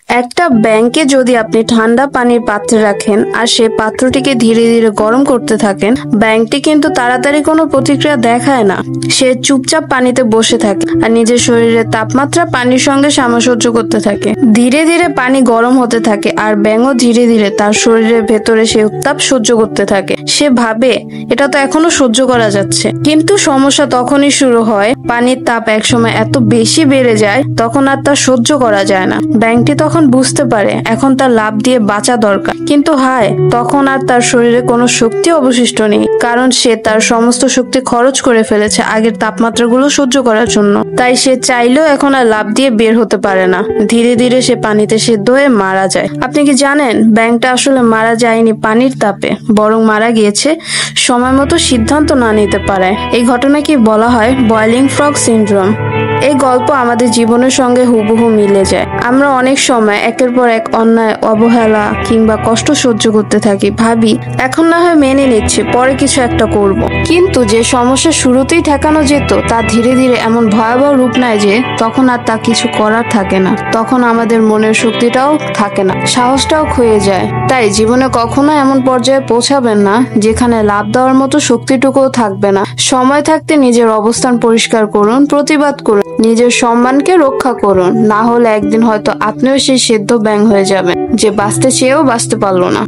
একটা ব্যাংকে যদি আপনি ঠান্ডা পানির পাত্রে রাখেন আর সেই পাত্রটিকে ধীরে ধীরে গরম করতে থাকেন, ব্যাংকটি কিন্তু তাড়াতাড়ি কোনো প্রতিক্রিয়া দেখায় না। সে চুপচাপ পানিতে বসে থাকে আর নিজের শরীরের তাপমাত্রা পানির সঙ্গে সামঞ্জস্য করতে থাকে। ধীরে ধীরে পানি গরম হতে থাকে আর ব্যাঙও ধীরে ধীরে তার শরীরের ভেতরে সে উত্তাপ সহ্য করতে থাকে। সে ভাবে এটা তো এখনো সহ্য করা যাচ্ছে, কিন্তু সমস্যা তখনই শুরু হয়। পানির তাপ একসময় এত বেশি বেড়ে যায় তখন আর তা সহ্য করা যায় না। ব্যাংকটি তখন বুঝতে পারে এখন তার লাফ দিয়ে বাঁচা দরকার, কিন্তু হায়, তখন আর তার শরীরে কোনো শক্তি অবশিষ্ট নেই, কারণ সে তার সমস্ত শক্তি খরচ করে ফেলেছে আগের তাপমাত্রাগুলো সহ্য করার জন্য। তাই সে চাইলেও এখন আর লাফ দিয়ে বের হতে পারে না। ধীরে ধীরে সে পানিতে সিদ্ধ হয়ে মারা যায়। আপনি কি জানেন ব্যাংকটা আসলে মারা যায়নি পানির তাপে, বরং মারা গিয়েছে সময় মতো সিদ্ধান্ত না নিতে পারে। এই ঘটনাকে বলা হয় বয়লিং ফ্রগ সিনড্রোম। এই গল্প আমাদের জীবনের সঙ্গে হুবহু মিলে যায়। আমরা অনেক সময় একের পর এক অন্যায়, অবহেলা কিংবা কষ্ট সহ্য করতে থাকি, ভাবি এখন না হয় মেনে নিচ্ছি, পরে কিছু একটা করব। কিন্তু যে সমস্যা শুরুতেই ঠেকানো যেত তা ধীরে ধীরে এমন ভয়াবহ রূপ নেয় যে তখন আর তা কিছু করার থাকে না। তখন আমাদের মনের শক্তিটাও থাকে না, সাহসটাও ক্ষয়ে যায়। তাই জীবনে কখনো এমন পর্যায়ে পৌঁছাবেন না যেখানে লাভ দেওয়ার মতো শক্তিটুকুও থাকবে না। সময় থাকতে নিজের অবস্থান পরিষ্কার করুন, প্রতিবাদ করুন, নিজের সম্মানকে রক্ষা করুন। না হলে একদিন হয়তো আপনিও সেই সেদ্ধ ব্যাঙ হয়ে যাবেন যে বাঁচতে চেয়েও বাঁচতে পারলো না।